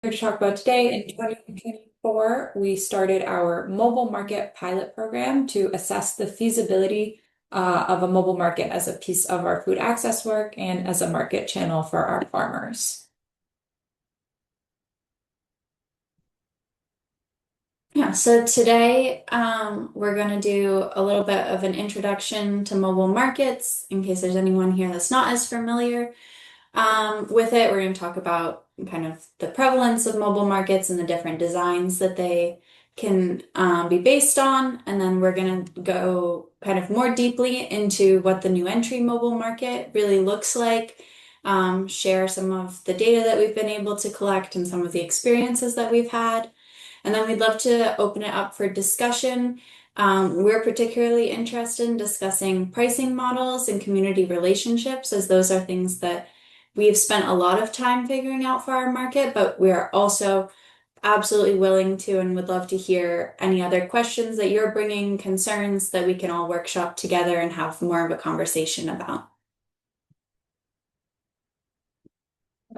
Here to talk about today. In 2024, we started our mobile market pilot program to assess the feasibility of a mobile market as a piece of our food access work and as a market channel for our farmers. Yeah, so today we're going to do a little bit of an introduction to mobile markets in case there's anyone here that's not as familiar with it. We're going to talk about kind of the prevalence of mobile markets and the different designs that they can be based on. And then we're going to go kind of more deeply into what the new entry mobile market really looks like, share some of the data that we've been able to collect and some of the experiences that we've had. And then we'd love to open it up for discussion. We're particularly interested in discussing pricing models and community relationships, as those are things that we've spent a lot of time figuring out for our market, but we are also absolutely willing to and would love to hear any other questions that you're bringing, concerns that we can all workshop together and have more of a conversation about.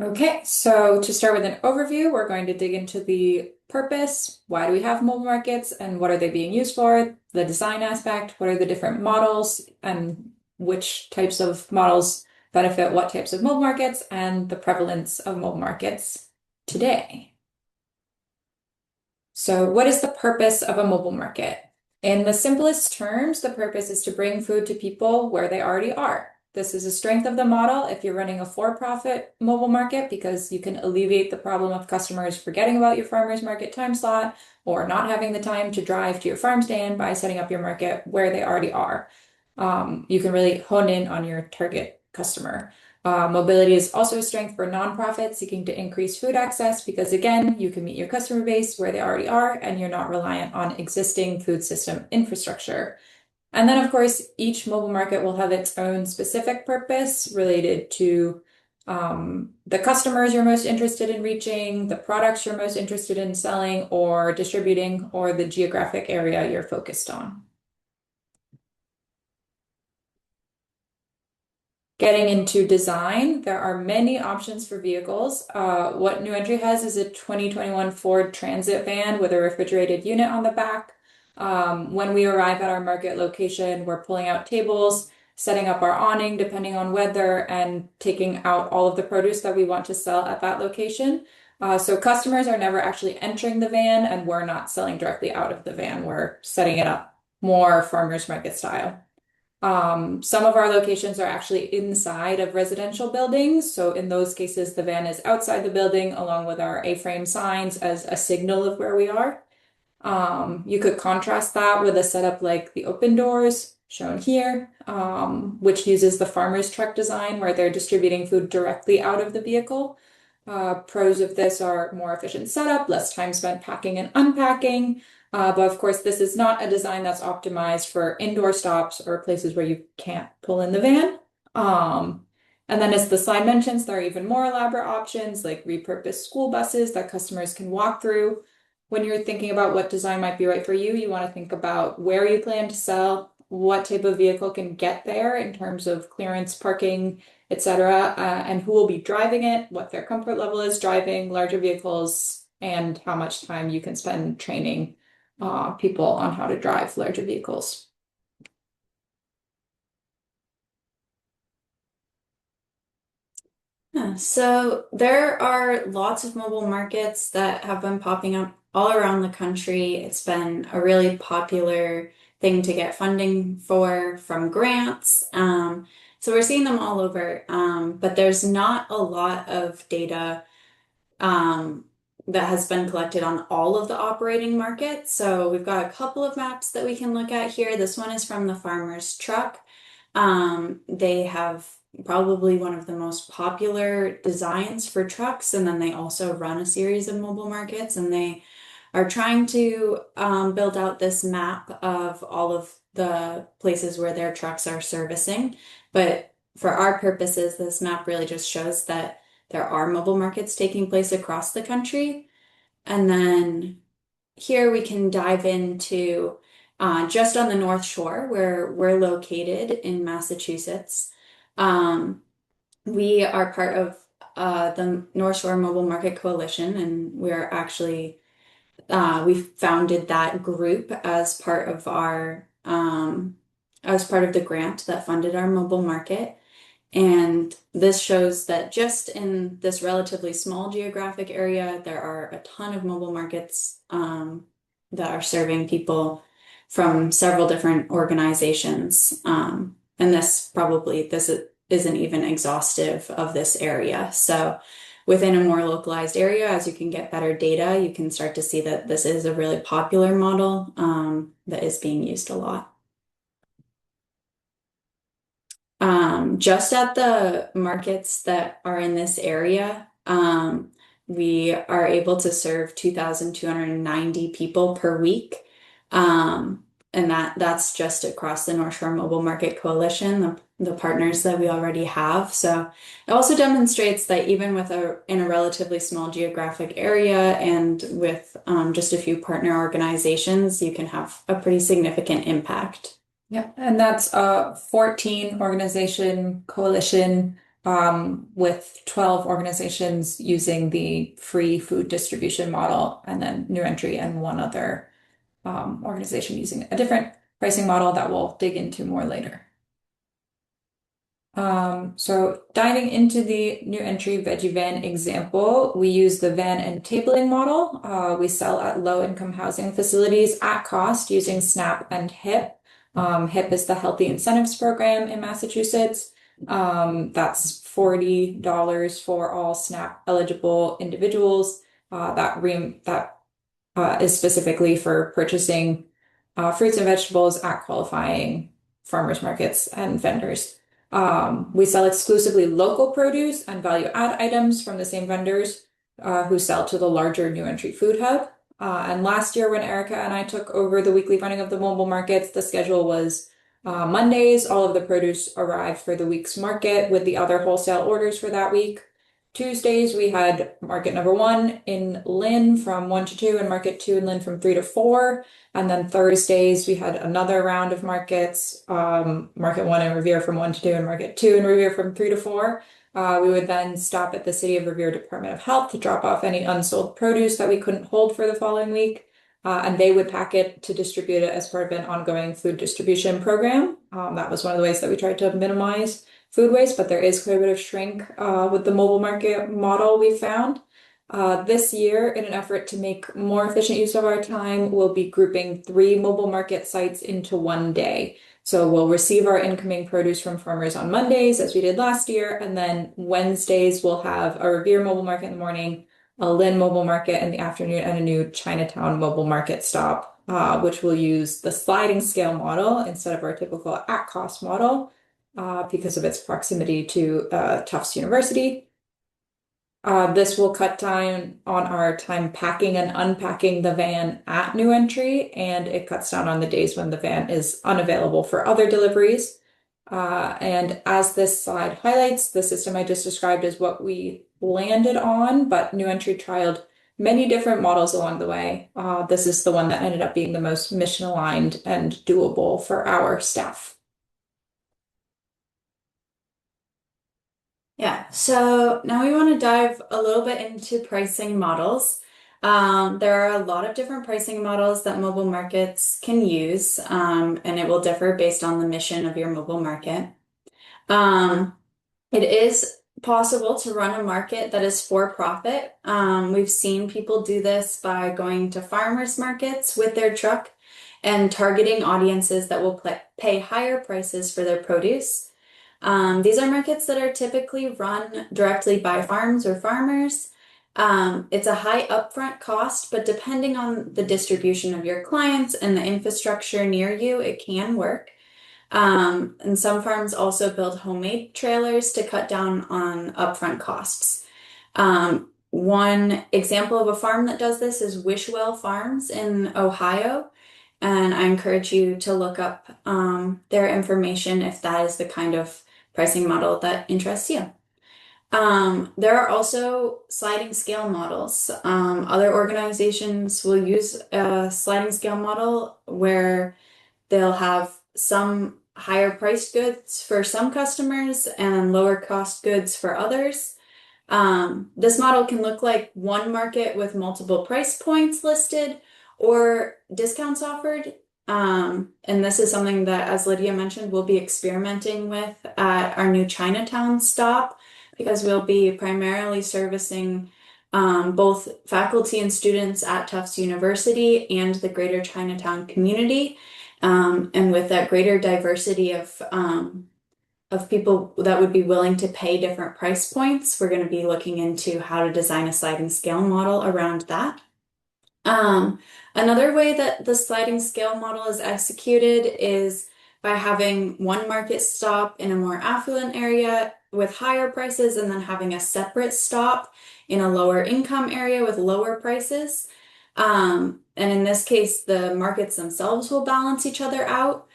Okay, so to start with an overview, we're going to dig into the purpose. Why do we have mobile markets and what are they being used for? The design aspect, what are the different models and which types of models benefit what types of mobile markets, and the prevalence of mobile markets today. So what is the purpose of a mobile market? In the simplest terms, the purpose is to bring food to people where they already are. This is a strength of the model if you're running a for-profit mobile market because you can alleviate the problem of customers forgetting about your farmer's market time slot or not having the time to drive to your farm stand by setting up your market where they already are. You can really hone in on your target customer. Mobility is also a strength for nonprofits seeking to increase food access because, again, you can meet your customer base where they already are and you're not reliant on existing food system infrastructure. And then, of course, each mobile market will have its own specific purpose related to the customers you're most interested in reaching, the products you're most interested in selling or distributing, or the geographic area you're focused on. Getting into design, there are many options for vehicles. What New Entry has is a 2021 Ford Transit van with a refrigerated unit on the back. When we arrive at our market location, we're pulling out tables, setting up our awning depending on weather, and taking out all of the produce that we want to sell at that location. So customers are never actually entering the van, and we're not selling directly out of the van. We're setting it up more farmers market style. Some of our locations are actually inside of residential buildings. So in those cases, the van is outside the building along with our A-frame signs as a signal of where we are. You could contrast that with a setup like the open doors shown here, which uses the farmer's truck design where they're distributing food directly out of the vehicle. Pros of this are more efficient setup, less time spent packing and unpacking. But of course, this is not a design that's optimized for indoor stops or places where you can't pull in the van. And then as the slide mentions, there are even more elaborate options like repurposed school buses that customers can walk through. When you're thinking about what design might be right for you, you want to think about where you plan to sell, what type of vehicle can get there in terms of clearance, parking, etc., and who will be driving it, what their comfort level is driving larger vehicles, and how much time you can spend training people on how to drive larger vehicles. Yeah, so there are lots of mobile markets that have been popping up all around the country. It's been a really popular thing to get funding for from grants. So we're seeing them all over, but there's not a lot of data that has been collected on all of the operating markets. So we've got a couple of maps that we can look at here. This one is from the farmer's truck. They have probably one of the most popular designs for trucks, and then they also run a series of mobile markets, and they are trying to build out this map of all of the places where their trucks are servicing. But for our purposes, this map really just shows that there are mobile markets taking place across the country. And then here we can dive into just on the North Shore where we're located in Massachusetts. We are part of the North Shore Mobile Market Coalition, and we're actually we founded that group as part of our as part of the grant that funded our mobile market. And this shows that just in this relatively small geographic area, there are a ton of mobile markets that are serving people from several different organizations. And this isn't even exhaustive of this area. So within a more localized area, as you can get better data, you can start to see that this is a really popular model that is being used a lot. Just at the markets that are in this area, we are able to serve 2,290 people per week. And that's just across the North Shore Mobile Market Coalition, the partners that we already have. So it also demonstrates that even in a relatively small geographic area and with just a few partner organizations, you can have a pretty significant impact. Yeah, and that's a 14 organization coalition with 12 organizations using the free food distribution model, and then New Entry and one other organization using a different pricing model that we'll dig into more later. So diving into the New Entry veggie van example, we use the van and tabling model. We sell at low income housing facilities at cost using SNAP and HIP. HIP is the Healthy Incentives Program in Massachusetts. That's $40 for all SNAP eligible individuals. That is specifically for purchasing fruits and vegetables at qualifying farmers markets and vendors. We sell exclusively local produce and value add items from the same vendors who sell to the larger New Entry Food Hub. And last year, when Erica and I took over the weekly running of the mobile markets, the schedule was Mondays, all of the produce arrived for the week's market with the other wholesale orders for that week. Tuesdays, we had market number 1 in Lynn from 1 to 2 and market 2 in Lynn from 3 to 4. And then Thursdays, we had another round of markets, market 1 in Revere from 1 to 2 and market 2 in Revere from 3 to 4. We would then stop at the City of Revere Department of Health to drop off any unsold produce that we couldn't hold for the following week. And they would pack it to distribute it as part of an ongoing food distribution program. That was one of the ways that we tried to minimize food waste, but there is quite a bit of shrink with the mobile market model we found. This year, in an effort to make more efficient use of our time, we'll be grouping 3 mobile market sites into one day. So we'll receive our incoming produce from farmers on Mondays, as we did last year, and then Wednesdays we'll have a Revere mobile market in the morning, a Lynn mobile market in the afternoon, and a new Chinatown mobile market stop, which will use the sliding scale model instead of our typical at-cost model because of its proximity to Tufts University. This will cut down on our time packing and unpacking the van at New Entry, and it cuts down on the days when the van is unavailable for other deliveries. And as this slide highlights, the system I just described is what we landed on, but New Entry trialed many different models along the way. This is the one that ended up being the most mission aligned and doable for our staff. Yeah, so now we want to dive a little bit into pricing models. There are a lot of different pricing models that mobile markets can use, and it will differ based on the mission of your mobile market. It is possible to run a market that is for profit. We've seen people do this by going to farmers markets with their truck and targeting audiences that will pay higher prices for their produce. These are markets that are typically run directly by farms or farmers. It's a high upfront cost, but depending on the distribution of your clients and the infrastructure near you, it can work. And some farms also build homemade trailers to cut down on upfront costs. One example of a farm that does this is Wishwell Farms in Ohio. And I encourage you to look up their information if that is the kind of pricing model that interests you. There are also sliding scale models. Other organizations will use a sliding scale model where they'll have some higher priced goods for some customers and lower cost goods for others. This model can look like one market with multiple price points listed or discounts offered. And this is something that, as Lydia mentioned, we'll be experimenting with at our new Chinatown stop because we'll be primarily servicing both faculty and students at Tufts University and the greater Chinatown community. And with that greater diversity of people that would be willing to pay different price points, we're going to be looking into how to design a sliding scale model around that. Another way that the sliding scale model is executed is by having one market stop in a more affluent area with higher prices and then having a separate stop in a lower income area with lower prices. And in this case, the markets themselves will balance each other out.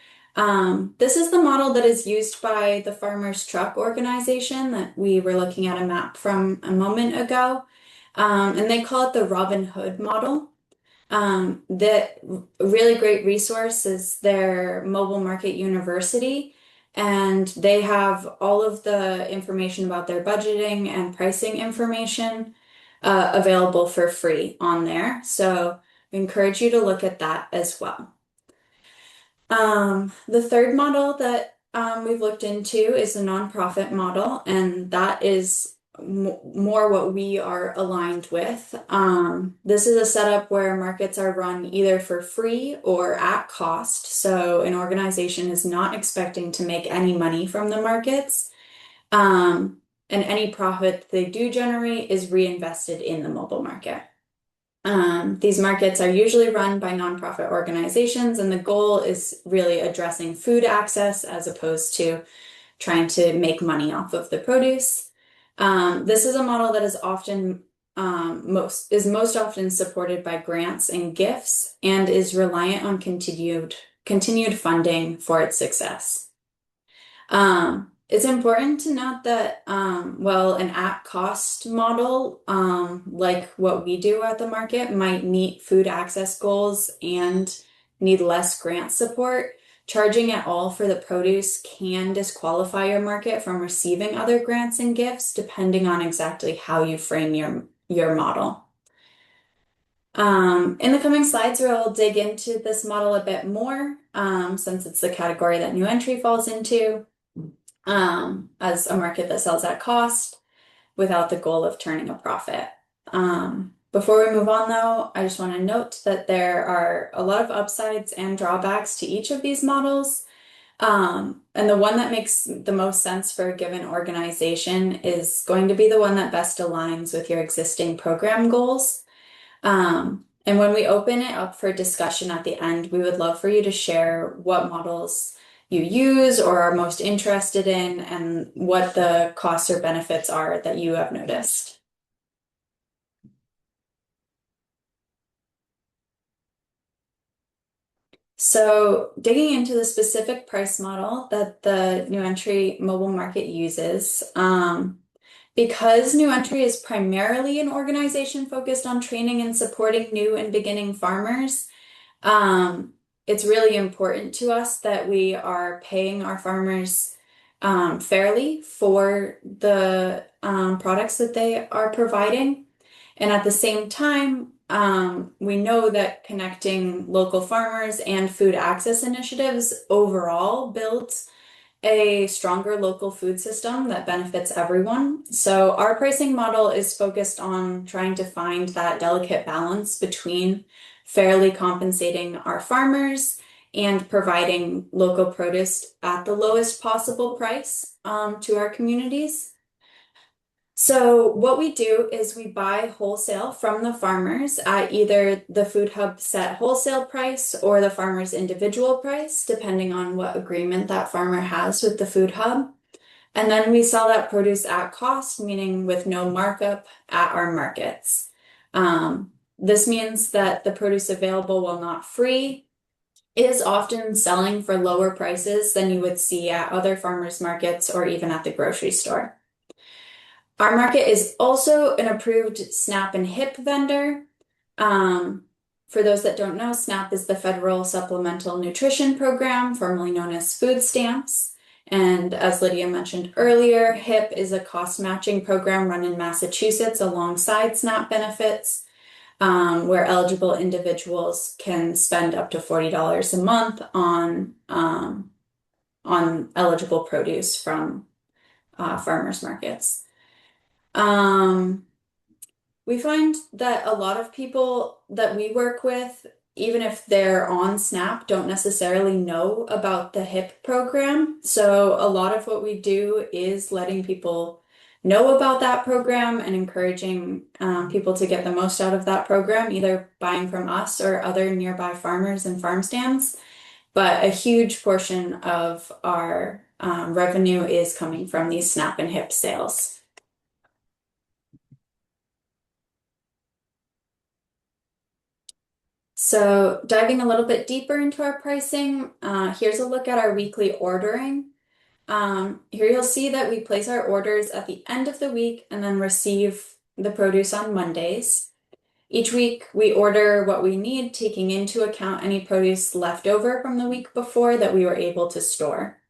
This is the model that is used by the Farmers Truck organization that we were looking at a map from a moment ago. And they call it the Robin Hood model. The really great resource is their Mobile Market University, and they have all of the information about their budgeting and pricing information available for free on there. So I encourage you to look at that as well. The third model that we've looked into is the nonprofit model, and that is more what we are aligned with. This is a setup where markets are run either for free or at cost. So an organization is not expecting to make any money from the markets. And any profit they do generate is reinvested in the mobile market. These markets are usually run by nonprofit organizations, and the goal is really addressing food access as opposed to trying to make money off of the produce. This is a model that is often most often supported by grants and gifts and is reliant on continued funding for its success. It's important to note that, an at-cost model, like what we do at the market, might meet food access goals and need less grant support. Charging at all for the produce can disqualify your market from receiving other grants and gifts, depending on exactly how you frame your model. In the coming slides, we'll dig into this model a bit more, since it's the category that New Entry falls into, as a market that sells at cost without the goal of turning a profit. Before we move on, though, I just want to note that there are a lot of upsides and drawbacks to each of these models. And the one that makes the most sense for a given organization is going to be the one that best aligns with your existing program goals. And when we open it up for discussion at the end, we would love for you to share what models you use or are most interested in and what the costs or benefits are that you have noticed. So digging into the specific price model that the New Entry mobile market uses, because New Entry is primarily an organization focused on training and supporting new and beginning farmers, it's really important to us that we are paying our farmers fairly for the products that they are providing. And at the same time, we know that connecting local farmers and food access initiatives overall builds a stronger local food system that benefits everyone. So our pricing model is focused on trying to find that delicate balance between fairly compensating our farmers and providing local produce at the lowest possible price to our communities. So what we do is we buy wholesale from the farmers at either the Food Hub set wholesale price or the farmer's individual price, depending on what agreement that farmer has with the Food Hub. And then we sell that produce at cost, meaning with no markup at our markets. This means that the produce available, while not free, is often selling for lower prices than you would see at other farmers markets or even at the grocery store. Our market is also an approved SNAP and HIP vendor. For those that don't know, SNAP is the Federal Supplemental Nutrition Program, formerly known as food stamps. And as Lydia mentioned earlier, HIP is a cost matching program run in Massachusetts alongside SNAP benefits, where eligible individuals can spend up to $40 a month on eligible produce from farmers markets. Um, we find that a lot of people that we work with, even if they're on SNAP, don't necessarily know about the HIP program. So a lot of what we do is letting people know about that program and encouraging people to get the most out of that program, either buying from us or other nearby farmers and farm stands. But a huge portion of our revenue is coming from these SNAP and HIP sales. So diving a little bit deeper into our pricing, here's a look at our weekly ordering. Here you'll see that we place our orders at the end of the week and then receive the produce on Mondays. Each week we order what we need, taking into account any produce left over from the week before that we were able to store.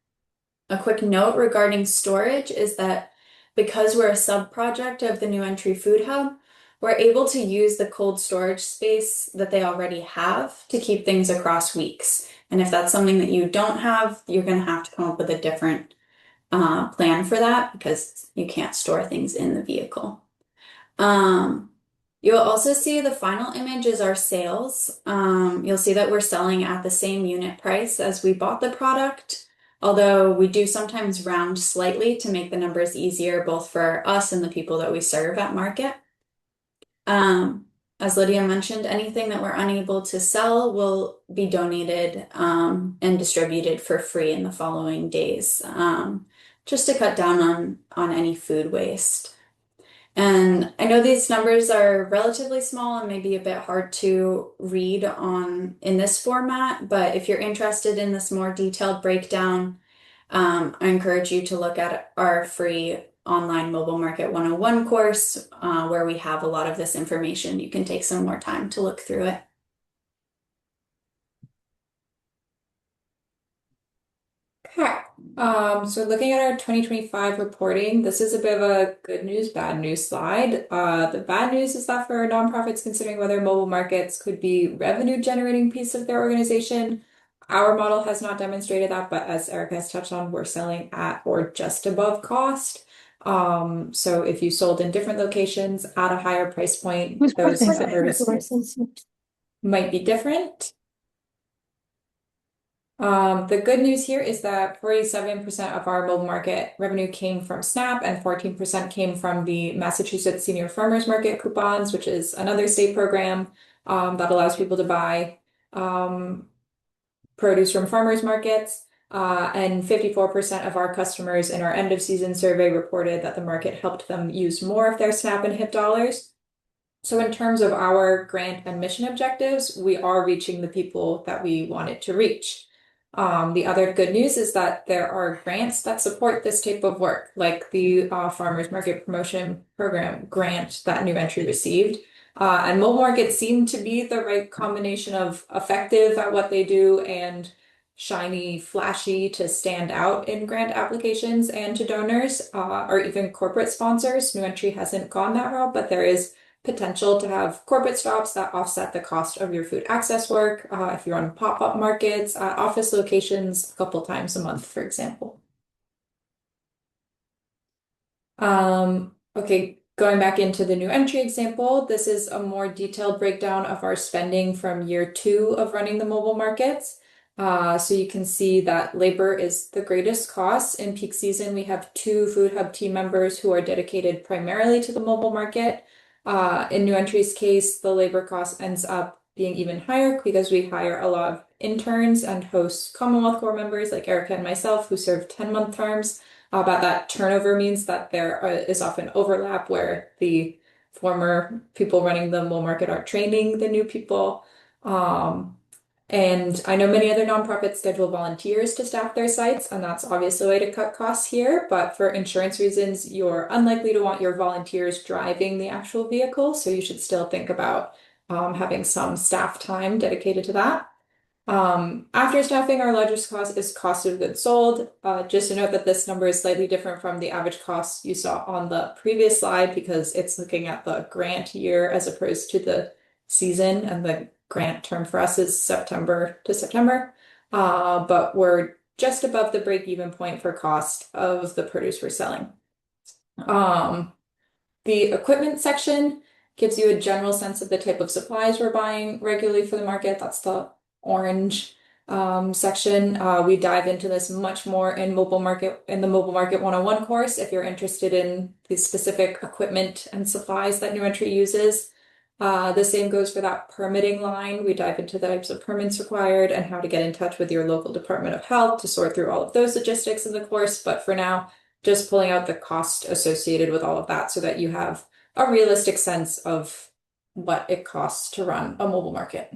A quick note regarding storage is that because we're a sub-project of the New Entry Food Hub, we're able to use the cold storage space that they already have to keep things across weeks. And if that's something that you don't have, you're going to have to come up with a different plan for that because you can't store things in the vehicle. You'll also see the final image is our sales. You'll see that we're selling at the same unit price as we bought the product, although we do sometimes round slightly to make the numbers easier both for us and the people that we serve at market. As Lydia mentioned, anything that we're unable to sell will be donated and distributed for free in the following days, just to cut down on any food waste. And I know these numbers are relatively small and maybe a bit hard to read in this format, but if you're interested in this more detailed breakdown, I encourage you to look at our free online Mobile Market 101 course, where we have a lot of this information. You can take some more time to look through it. Okay. So looking at our 2025 reporting, this is a bit of a good news, bad news slide. The bad news is that for nonprofits considering whether mobile markets could be revenue generating piece of their organization, our model has not demonstrated that, but as Erica has touched on, we're selling at or just above cost. So if you sold in different locations at a higher price point, those numbers might be different. The good news here is that 47% of our mobile market revenue came from SNAP and 14% came from the Massachusetts Senior Farmers Market coupons, which is another state program that allows people to buy produce from farmers markets. And 54% of our customers in our end of season survey reported that the market helped them use more of their SNAP and HIP dollars. So in terms of our grant and mission objectives, we are reaching the people that we wanted to reach. The other good news is that there are grants that support this type of work, like the Farmers Market Promotion Program grant that New Entry received. And mobile markets seem to be the right combination of effective at what they do and shiny, flashy to stand out in grant applications and to donors or even corporate sponsors. New Entry hasn't gone that route, but there is potential to have corporate stops that offset the cost of your food access work if you're on pop-up markets at office locations a couple times a month, for example. Okay, going back into the New Entry example, this is a more detailed breakdown of our spending from year 2 of running the mobile markets. So you can see that labor is the greatest cost. In peak season, we have 2 Food Hub team members who are dedicated primarily to the mobile market. In New Entry's case, the labor cost ends up being even higher because we hire a lot of interns and host Commonwealth Corp members like Erica and myself who serve 10-month terms. But that turnover means that there is often overlap where the former people running the mobile market are training the new people. And I know many other nonprofits schedule volunteers to staff their sites, and that's obviously a way to cut costs here. But for insurance reasons, you're unlikely to want your volunteers driving the actual vehicle, so you should still think about having some staff time dedicated to that. After staffing, our largest cost is cost of goods sold. Just to note that this number is slightly different from the average cost you saw on the previous slide because it's looking at the grant year as opposed to the season, and the grant term for us is September to September. But we're just above the break-even point for cost of the produce we're selling. Um, the equipment section gives you a general sense of the type of supplies we're buying regularly for the market. That's the orange section. We dive into this much more in the Mobile Market 101 course if you're interested in the specific equipment and supplies that New Entry uses. The same goes for that permitting line. We dive into the types of permits required and how to get in touch with your local Department of Health to sort through all of those logistics in the course. But for now, just pulling out the cost associated with all of that so that you have a realistic sense of what it costs to run a mobile market.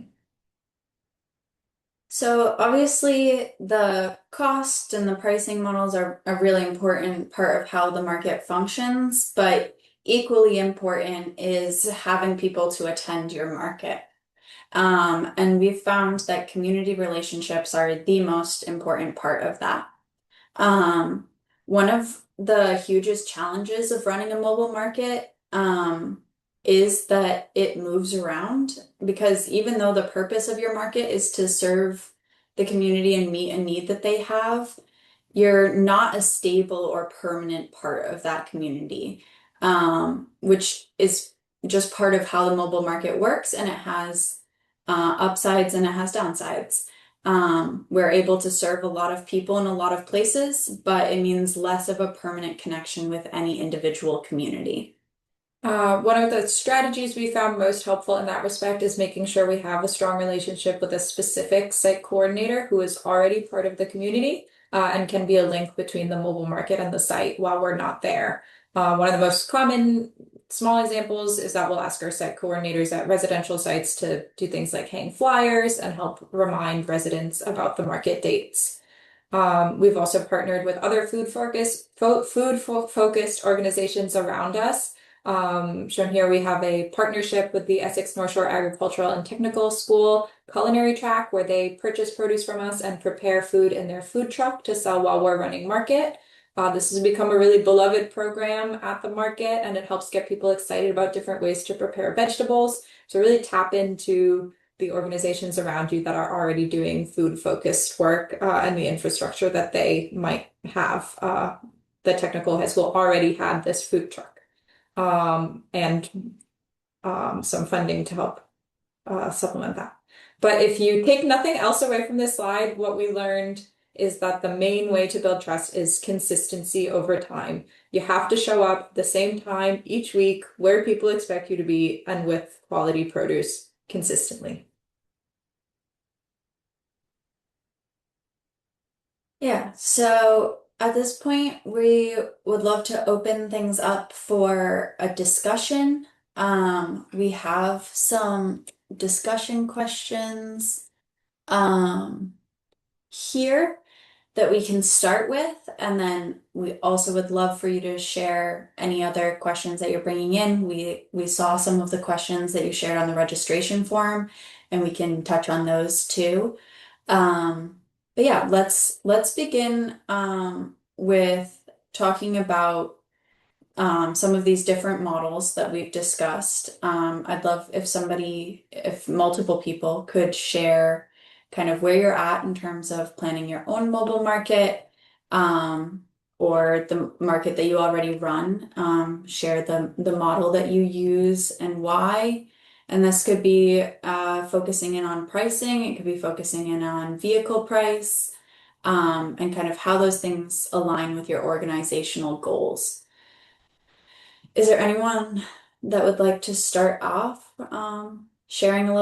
So obviously the cost and the pricing models are a really important part of how the market functions, but equally important is having people to attend your market. And we've found that community relationships are the most important part of that. Um, One of the hugest challenges of running a mobile market, is that it moves around because even though the purpose of your market is to serve the community and meet a need that they have, you're not a stable or permanent part of that community, which is just part of how the mobile market works, and it has upsides and it has downsides. We're able to serve a lot of people in a lot of places, but it means less of a permanent connection with any individual community. One of the strategies we found most helpful in that respect is making sure we have a strong relationship with a specific site coordinator who is already part of the community, and can be a link between the mobile market and the site while we're not there. One of the most common small examples is that we'll ask our site coordinators at residential sites to do things like hang flyers and help remind residents about the market dates. We've also partnered with other focused organizations around us. Shown here, we have a partnership with the Essex North Shore Agricultural and Technical School culinary track where they purchase produce from us and prepare food in their food truck to sell while we're running market. This has become a really beloved program at the market, and it helps get people excited about different ways to prepare vegetables. So really tap into the organizations around you that are already doing food-focused work, and the infrastructure that they might have. The technical high school already had this food truck, and some funding to help supplement that. But if you take nothing else away from this slide, what we learned is that the main way to build trust is consistency over time. You have to show up the same time each week where people expect you to be and with quality produce consistently. Yeah, so at this point, we would love to open things up for a discussion. We have some discussion questions here that we can start with, and then we also would love for you to share any other questions that you're bringing in. We saw some of the questions that you shared on the registration form, and we can touch on those too. But yeah, let's begin with talking about some of these different models that we've discussed. I'd love if multiple people could share kind of where you're at in terms of planning your own mobile market, or the market that you already run. Share the model that you use and why. And this could be focusing in on pricing, it could be focusing in on vehicle price, and kind of how those things align with your organizational goals. Is there anyone that would like to start off sharing a little